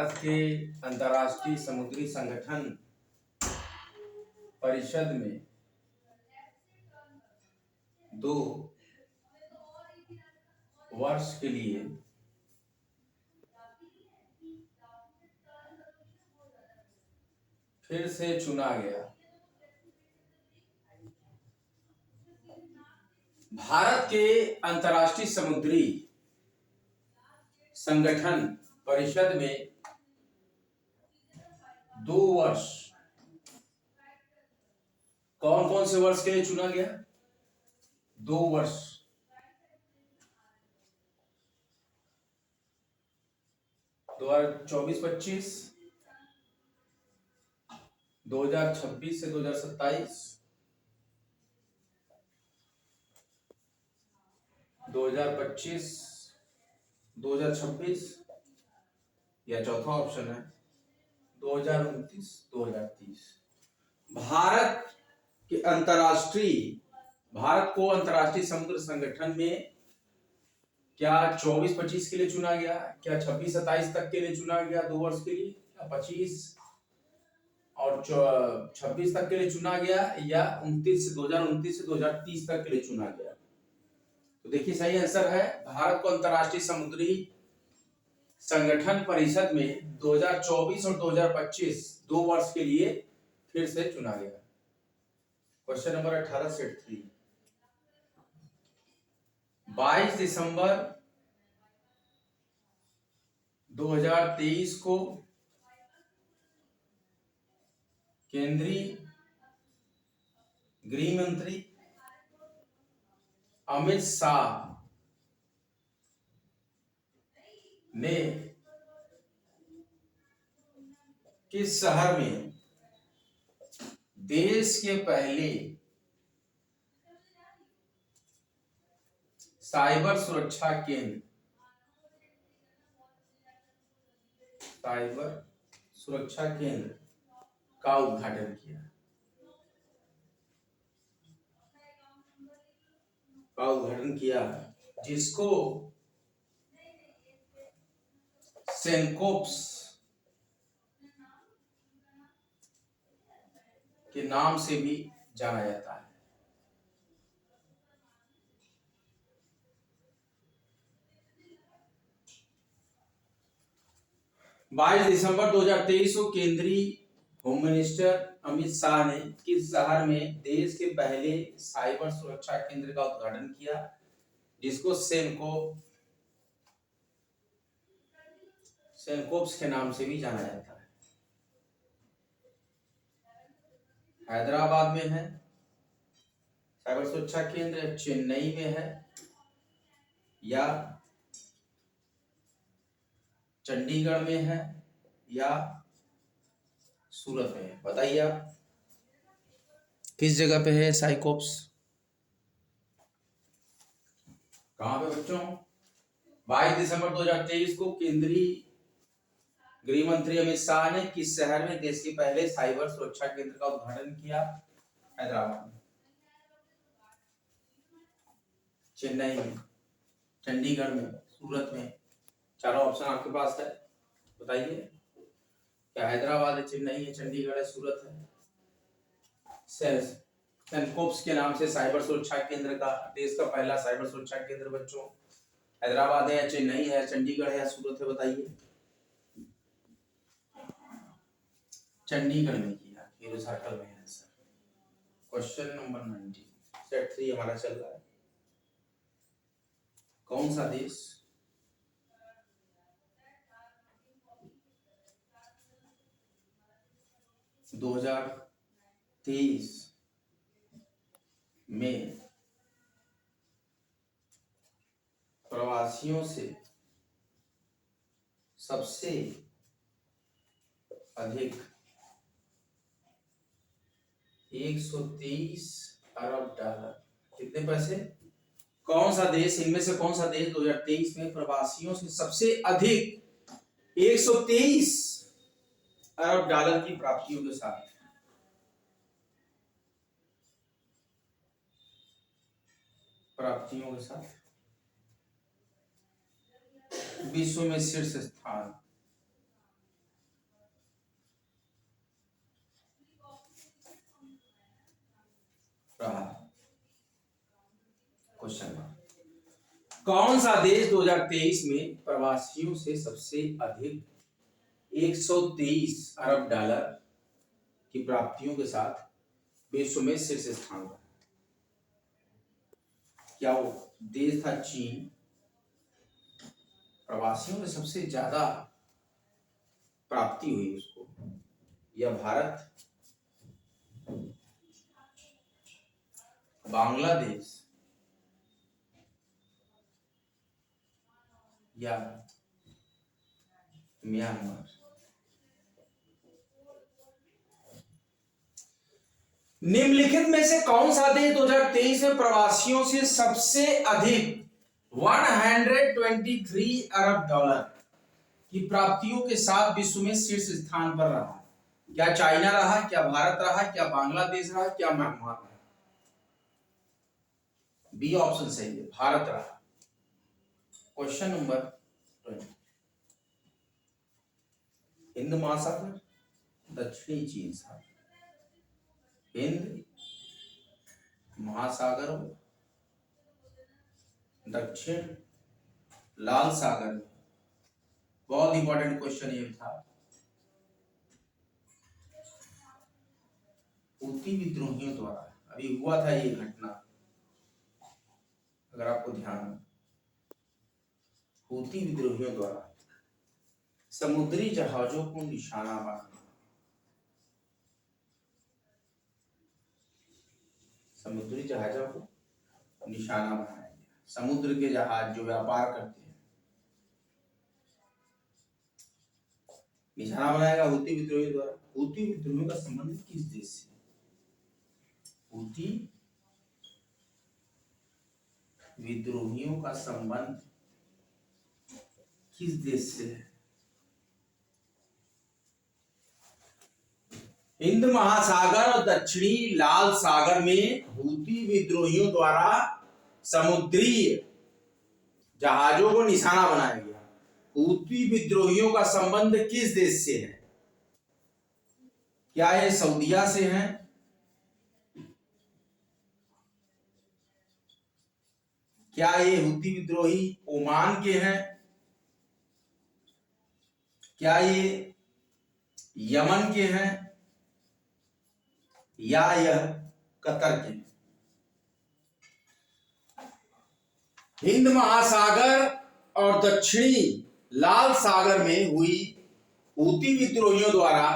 भारत के अंतर्राष्ट्रीय समुद्री संगठन परिषद में 2 वर्ष के लिए फिर से चुना गया। भारत के अंतर्राष्ट्रीय समुद्री संगठन परिषद में 2 वर्ष, कौन कौन से वर्ष के लिए चुना गया? 2 वर्ष। 2024-25, 2026 से 2027, 2025, 2026 या चौथा ऑप्शन है 2029, 2030। भारत को अंतर्राष्ट्रीय समुद्र संगठन में क्या 24-25 के लिए चुना गया, क्या 26-27 तक के लिए चुना गया 2 वर्ष के लिए, या 25 और 26 तक के लिए चुना गया, या 2029 से 2030 तक के लिए चुना गया? तो देखिए सही आंसर है, भारत को अंतर्राष्ट्रीय समुद्री संगठन परिषद में 2024 और 2025 2 वर्ष के लिए फिर से चुना गया। Question number 18 set 3। 22 दिसंबर 2023 को केंद्रीय गृह मंत्री अमित शाह ने किस शहर में देश के पहले साइबर सुरक्षा केंद्र का उद्घाटन किया, जिसको सेनकोप्स के नाम से भी जाना जाता है। बाईस दिसंबर 2023 को केंद्रीय होम मिनिस्टर अमित शाह ने किस शहर में देश के पहले साइबर सुरक्षा केंद्र का उद्घाटन किया, जिसको सेनकोप्स के नाम से भी जाना जाता है? हैदराबाद में है साइबर सुरक्षा केंद्र, चेन्नई में है, या चंडीगढ़ में है, या सूरत में है? बताइए आप किस जगह पे है साइकोप्स? कहां पे बच्चों? 22 दिसंबर 2023 को केंद्रीय गृह मंत्री अमित शाह ने किस शहर में देश के पहले साइबर सुरक्षा केंद्र का उद्घाटन किया? हैदराबाद में, चेन्नई में, चंडीगढ़ में, सूरत में। चारों ऑप्शन आपके पास है, बताइए क्या हैदराबाद है, चेन्नई है, चंडीगढ़ है, सूरत है? सेनकोप्स के नाम से साइबर सुरक्षा केंद्र का, देश का पहला साइबर सुरक्षा केंद्र बच्चों हैदराबाद है, या चेन्नई है, चंडीगढ़ है, या सूरत है? बताइए। चंडीगढ़ में किया, हीरो सर्कल में है सर। क्वेश्चन नंबर 19 सेट 3 हमारा चल रहा है। कौन सा देश (2023) में प्रवासियों से सबसे अधिक 123 अरब डॉलर, कितने पैसे? कौन सा देश, इनमें से कौन सा देश 2023 में प्रवासियों से सबसे अधिक 123 अरब डॉलर की प्राप्तियों के साथ विश्व में शीर्ष स्थान रहा। क्वेश्चन कौन सा देश 2023 में प्रवासियों से सबसे अधिक 123 अरब डॉलर की प्राप्तियों के साथ विश्व में शीर्ष स्थान पर? क्या वो देश था चीन, प्रवासियों में सबसे ज्यादा प्राप्ति हुई उसको, या भारत, बांग्लादेश, या म्यांमार? निम्नलिखित में से कौन सा देश 2023 में प्रवासियों से सबसे अधिक 123 अरब डॉलर की प्राप्तियों के साथ विश्व में शीर्ष स्थान पर रहा? क्या चाइना रहा, क्या भारत रहा, क्या बांग्लादेश रहा, क्या म्यांमार रहा? बी ऑप्शन सही है, भारत रहा। क्वेश्चन नंबर 20, हिंद महासागर, दक्षिणी चीन सागर, हिंद महासागर, दक्षिण लाल सागर में। बहुत इंपॉर्टेंट क्वेश्चन ये था। हूती विद्रोहियों द्वारा अभी हुआ था ये घटना, अगर आपको ध्यान हो, हूती विद्रोहियों द्वारा समुद्री जहाजों को निशाना बनाना, समुद्री जहाजों को निशाना बनाया गया। समुद्र के जहाज जो व्यापार करते हैं निशाना बनाया गया हूती विद्रोहियों द्वारा। हूती विद्रोहियों का संबंध किस देश से? हूती विद्रोहियों का संबंध किस देश से है? हिंद महासागर और दक्षिणी लाल सागर में हूती विद्रोहियों द्वारा समुद्री जहाजों को निशाना बनाया गया। हूती विद्रोहियों का संबंध किस देश से है? क्या ये सऊदीया से है, क्या ये हूती विद्रोही ओमान के हैं, क्या ये यमन के हैं, या यह कतर के? हिंद महासागर और दक्षिणी लाल सागर में हुई हूती विद्रोहियों द्वारा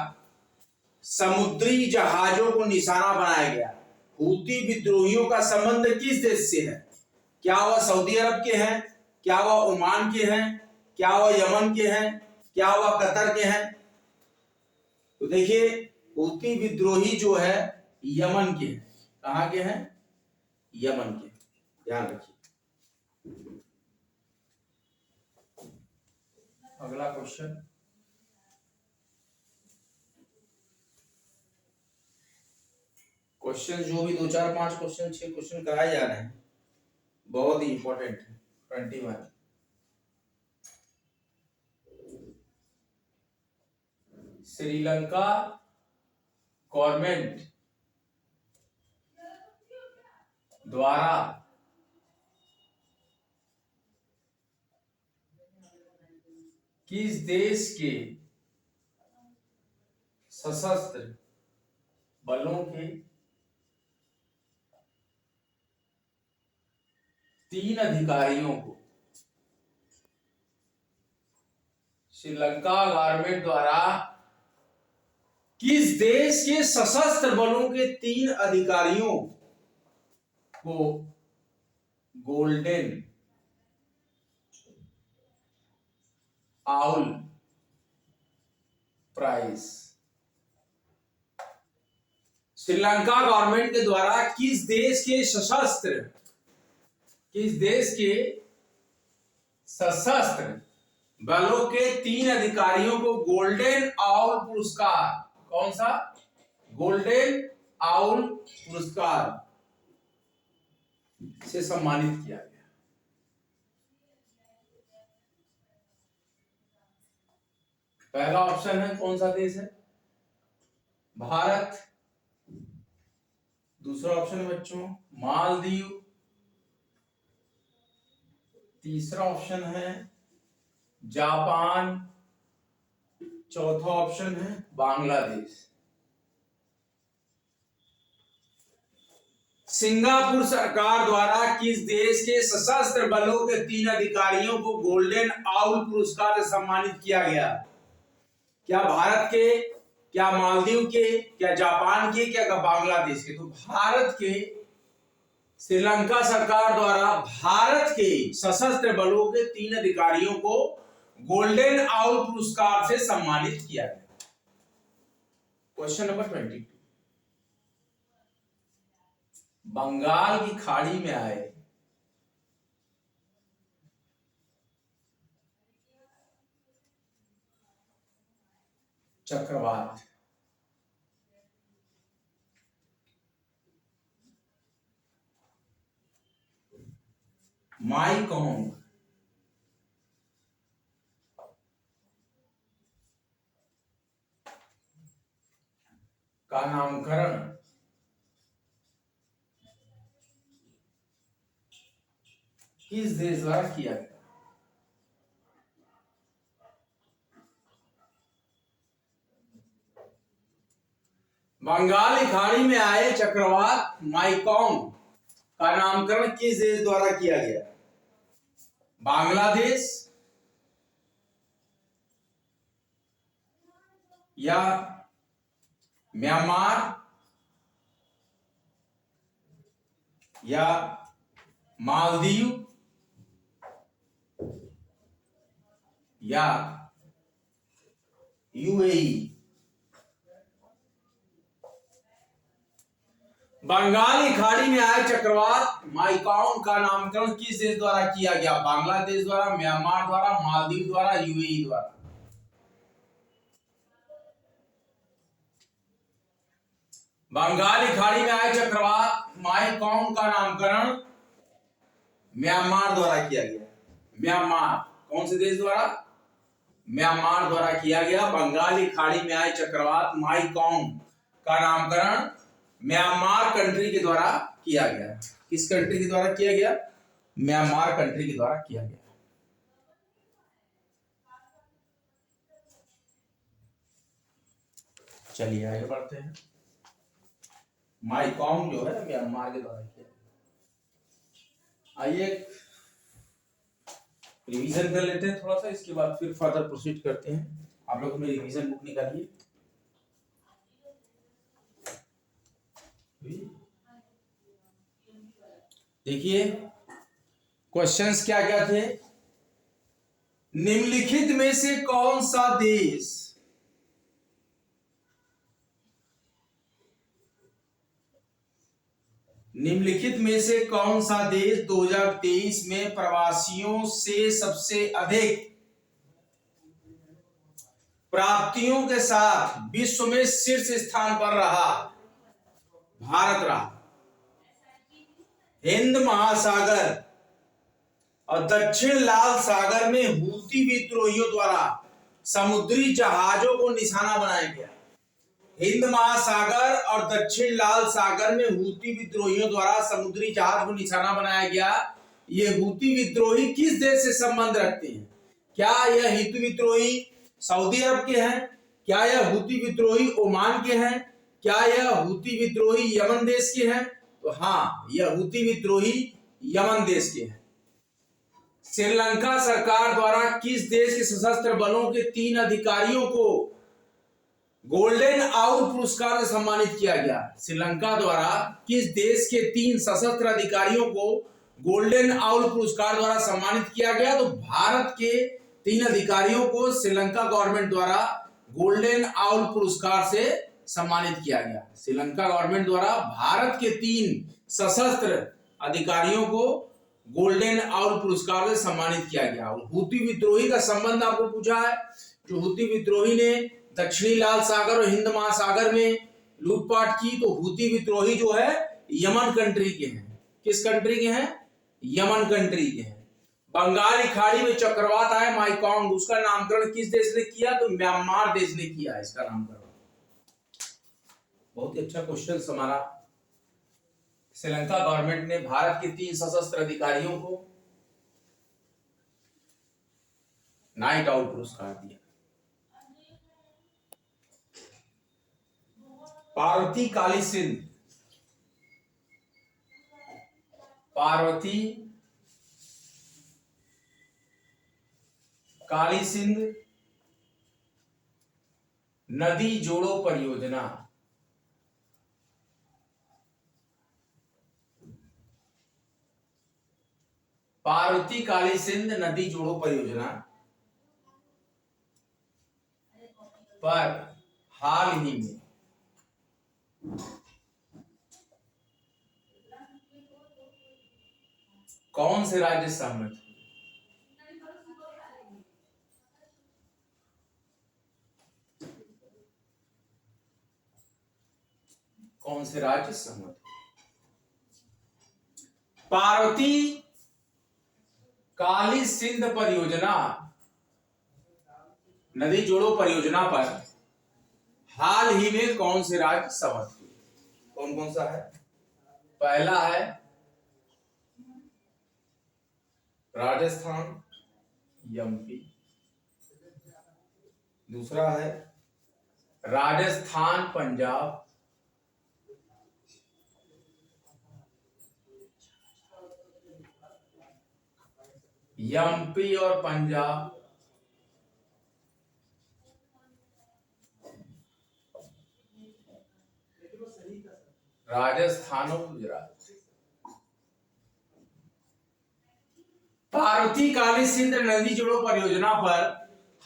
समुद्री जहाजों को निशाना बनाया गया। हूती विद्रोहियों का संबंध किस देश से है? क्या वह सऊदी अरब के हैं, क्या वह ओमान के हैं, क्या वह यमन के हैं, क्या वह कतर के हैं? तो देखिए हूती विद्रोही जो है यमन के हैं। कहां के हैं? यमन के। ध्यान रखिए। अगला क्वेश्चन, क्वेश्चन जो भी 2 4 5 क्वेश्चन 6 क्वेश्चन कराए जा रहे हैं बहुत ही इंपॉर्टेंट है। 21, श्रीलंका गवर्नमेंट द्वारा किस देश के सशस्त्र बलों के 3 अधिकारियों को, श्रीलंका गवर्नमेंट द्वारा किस देश के सशस्त्र बलों के 3 अधिकारियों को golden owl prize, Sri Lanka government के द्वारा किस देश के सशस्त्र बलों के 3 अधिकारियों को गोल्डन आउल पुरस्कार, कौन सा? गोल्डन आउल पुरस्कार से सम्मानित किया गया? पहला ऑप्शन है कौन सा देश है? भारत, दूसरा ऑप्शन है बच्चों मालदीव, तीसरा ऑप्शन है जापान, चौथा ऑप्शन है बांग्लादेश। सिंगापुर सरकार द्वारा किस देश के सशस्त्र बलों के 3 अधिकारियों को गोल्डन आउल पुरस्कार से सम्मानित किया गया? क्या भारत के, क्या मालदीव के, क्या जापान के, क्या बांग्लादेश के? तो भारत के, श्रीलंका सरकार द्वारा भारत के सशस्त्र बलों के 3 अधिकारियों को गोल्डन आउल पुरस्कार से सम्मानित किया गया। क्वेश्चन नंबर 22, बंगाल की खाड़ी में आए चक्रवात माईकॉन्ग का नामकरण किस देश द्वारा किया गया? बंगाल की खाड़ी में आए चक्रवात माईकॉन्ग का नामकरण किस देश द्वारा किया गया? बांग्लादेश या म्यांमार या मालदीव या यूएई? बंगाल की खाड़ी में आए चक्रवात माईकॉन्ग का नामकरण किस देश द्वारा किया गया? बांग्लादेश द्वारा, म्यांमार द्वारा, मालदीव द्वारा, यूएई द्वारा? बंगाल की खाड़ी में आए चक्रवात माईकॉन्ग का नामकरण म्यांमार द्वारा किया गया। म्यांमार कौन से देश द्वारा? म्यांमार द्वारा किया गया। बंगाल की खाड़ी में आए चक्रवात माईकॉन्ग का नामकरण म्यांमार कंट्री के द्वारा किया गया। किस कंट्री के द्वारा किया गया? म्यांमार कंट्री के द्वारा किया गया। चलिए आगे बढ़ते हैं। माईकॉन्ग जो है म्यांमार के द्वारा किया गया। आइए रिवीजन कर लेते हैं थोड़ा सा, इसके बाद फिर फर्दर प्रोसीड करते हैं। आप लोग मेरी रिवीजन बुक निकालिए। देखिए क्वेश्चंस क्या क्या थे। निम्नलिखित में से कौन सा देश निम्नलिखित में से कौन सा देश 2023 में प्रवासियों से सबसे अधिक प्राप्तियों के साथ विश्व में शीर्ष स्थान पर रहा? भारत रहा। हिंद महासागर और दक्षिण लाल सागर में हूती विद्रोहियों द्वारा समुद्री जहाजों को निशाना बनाया गया। हिंद महासागर और दक्षिण लाल सागर में हूती विद्रोहियों द्वारा समुद्री जहाज को निशाना बनाया गया। ये हूती विद्रोही किस देश से संबंध रखते हैं? क्या यह हूती विद्रोही सऊदी अरब के हैं? क्या यह हूती विद्रोही ओमान के हैं? क्या यह हूती विद्रोही यमन देश के हैं? तो हाँ, यह हूती विद्रोही यमन देश के हैं। श्रीलंका सरकार द्वारा किस देश के सशस्त्र बलों के 3 अधिकारियों को गोल्डन आउल पुरस्कार से सम्मानित किया गया? श्रीलंका द्वारा किस देश के 3 सशस्त्र अधिकारियों को गोल्डन आउल पुरस्कार द्वारा सम्मानित किया गया? तो भारत के 3 अधिकारियों को श्रीलंका गवर्नमेंट द्वारा गोल्डन आउल पुरस्कार से सम्मानित किया गया। श्रीलंका गवर्नमेंट द्वारा भारत के 3 सशस्त्र अधिकारियों को गोल्डन आउल पुरस्कार से सम्मानित किया गया। हूती विद्रोही का संबंध आपको पूछा है। जो हूती विद्रोही ने दक्षिणी लाल सागर और हिंद महासागर में लूटपाट की, तो हूती विद्रोही जो है यमन कंट्री के हैं। किस कंट्री के हैं? यमन कंट्री के हैं। बंगाल की खाड़ी में चक्रवात आया माईकॉन्ग, उसका नामकरण किस देश ने किया? तो म्यांमार देश ने किया इसका नामकरण। बहुत ही अच्छा क्वेश्चन हमारा श्रीलंका गवर्नमेंट ने भारत के 3 सशस्त्र अधिकारियों को नाइट आउट पुरस्कार दिया। पार्वती काली सिंध, पार्वती काली सिंध नदी जोड़ो परियोजना, पार्वती काली सिंध नदी जोड़ो परियोजना पर हाल ही में कौन से राज्य सहमत हुए? कौन से राज्य सहमत हुए? पार्वती काली सिंध परियोजना, नदी जोड़ो परियोजना पर हाल ही में कौन से राज्य सहमत हुए? कौन कौन सा है? पहला है राजस्थान, एमपी। दूसरा है राजस्थान, पंजाब। एमपी और पंजाब, राजस्थान और गुजरात। पार्वती काली सिंध नदी जोड़ो परियोजना पर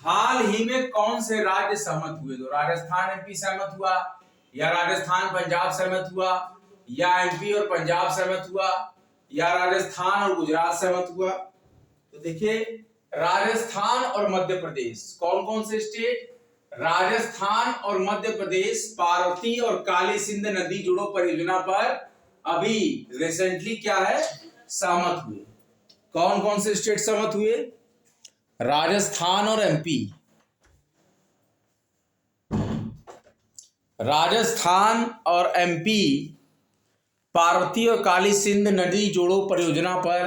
हाल ही में कौन से राज्य सहमत हुए? तो राजस्थान एमपी सहमत हुआ, या राजस्थान पंजाब सहमत हुआ, या एमपी और पंजाब सहमत हुआ, या राजस्थान और गुजरात सहमत हुआ? तो देखिए, राजस्थान और मध्य प्रदेश, कौन कौन से स्टेट? राजस्थान और मध्य प्रदेश पार्वती और काली सिंध नदी जोड़ो परियोजना पर अभी रिसेंटली क्या है, सहमत हुए। कौन कौन से स्टेट सहमत हुए? राजस्थान और एमपी। राजस्थान और एमपी पार्वती और काली सिंध नदी जोड़ो परियोजना पर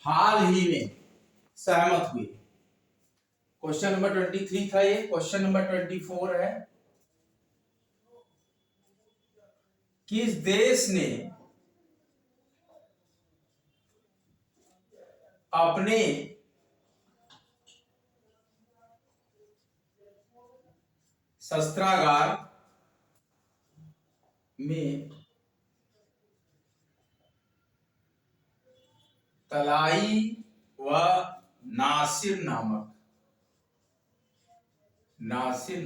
हाल ही में सहमत हुए। क्वेश्चन नंबर 23 था ये। क्वेश्चन नंबर 24 है, किस देश ने अपने शस्त्रागार में तलाई व नासिर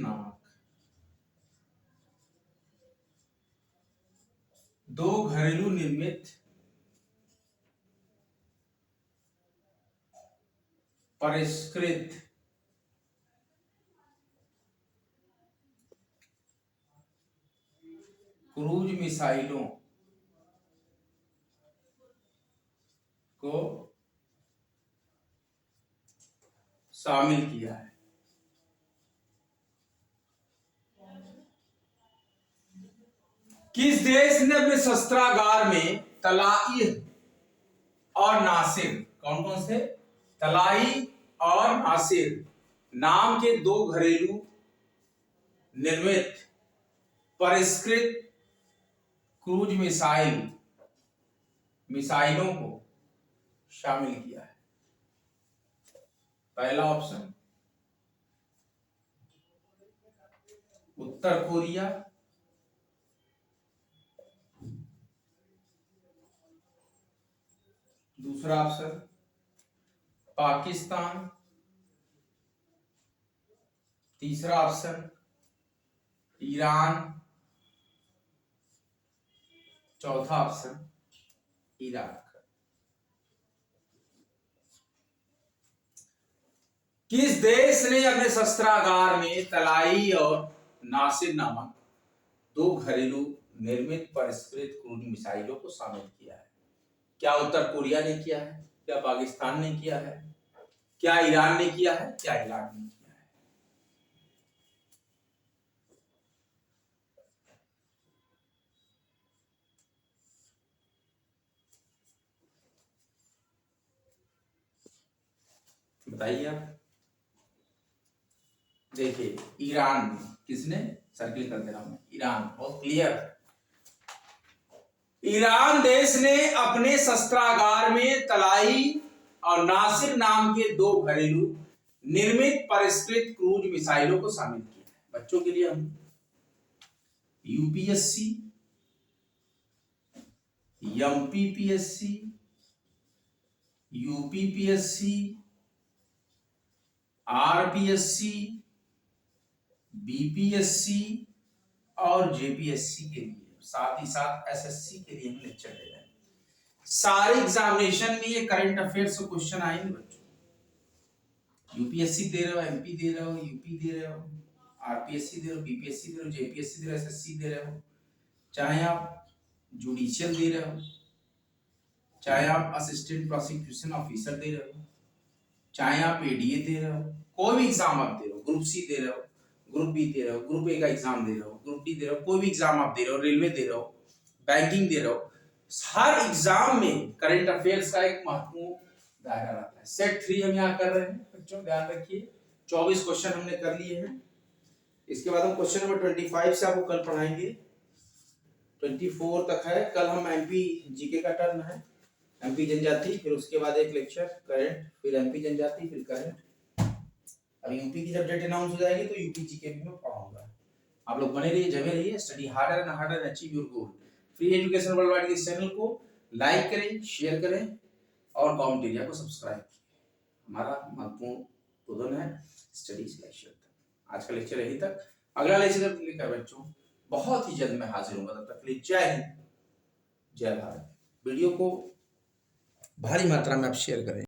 नामक दो घरेलू निर्मित परिष्कृत क्रूज मिसाइलों को शामिल किया है? किस देश ने अपने शस्त्रागार में तलाई और नासिर, कौन कौन से? तलाई और नासिर नाम के दो घरेलू निर्मित परिष्कृत क्रूज मिसाइलों को शामिल किया है? पहला ऑप्शन उत्तर कोरिया, दूसरा ऑप्शन पाकिस्तान, तीसरा ऑप्शन ईरान, चौथा ऑप्शन इराक। किस देश ने अपने शस्त्रागार में तलाई और नासिर नामक दो घरेलू निर्मित परिष्कृत क्रूज मिसाइलों को शामिल किया है? क्या उत्तर कोरिया ने किया है? क्या पाकिस्तान ने किया है? क्या ईरान ने किया है? क्या इराक ने किया है? बताइए आप। देखिए ईरान में किसने, सर्किल कर दे रहा हूं, ईरान, बहुत क्लियर। ईरान देश ने अपने शस्त्रागार में तलाई और नासिर नाम के 2 घरेलू निर्मित परिष्कृत क्रूज मिसाइलों को शामिल किया है। बच्चों के लिए हम UPSC, MPPSC, UPPSC, RPSC, BPSC और जेपीएससी के लिए, साथ ही साथ एसएससी के लिए हम लेक्चर दे रहे हैं। सारे एग्जामिनेशन में ये करंट अफेयर्स से क्वेश्चन आएंगे बच्चों। यूपीएससी दे रहे हो, एमपी दे रहे हो, यूपी दे रहे हो, आरपीएससी दे रहे हो, बीपीएससी दे रहे हो, जेपीएससी दे रहे हो, एसएससी दे रहे हो, चाहे आप जुडिशियल दे रहे हो, चाहे आप असिस्टेंट प्रोसिक्यूशन ऑफिसर दे रहे हो, चाहे आप एडीए दे रहे हो, कोई भी एग्जाम आप दे रहे हो, ग्रुप सी दे रहे हो, ग्रुप बी दे रहे हो, ग्रुप ए का एग्जाम दे रहे हो, ग्रुप डी दे रहे हो, कोई भी एग्जाम आप दे रहे हो, रेलवे दे रहे हो, बैंकिंग दे रहे हो, हर एग्जाम में करंट अफेयर्स का एक महत्वपूर्ण दायरा रहता है। सेट 3 हम यहाँ कर रहे हैं बच्चों, ध्यान रखिए। 24 क्वेश्चन हमने कर लिए हैं। इसके बाद हम क्वेश्चन नंबर 25 से आपको कल पढ़ाएंगे, 24 तक है। कल हम एमपी जीके का टर्न है, एमपी जनजाति, फिर उसके बाद एक लेक्चर करंट, फिर एमपी जनजाति, फिर करंट। अब यूपी की जब डेट अनाउंस हो जाएगी तो यूपी जीके भी मैं पढ़ाऊंगा। आप लोग बने रहिए, जमे रहिए। Study harder and harder and achieve your goal. Free education world wide के इस चैनल को लाइक करें, शेयर करें और कमेंट एरिया को सब्सक्राइब करें। हमारा महत्वपूर्ण उद्देश्य है स्टडी सिलेक्शन तक। आज का लेक्चर यहीं तक। अगला लेक्चर लेकर बच्चों बहुत ही जल्द मैं हाजिर हूंगा। तब तक के लिए जय हिंद, जय भारत। वीडियो को भारी मात्रा में आप शेयर करें।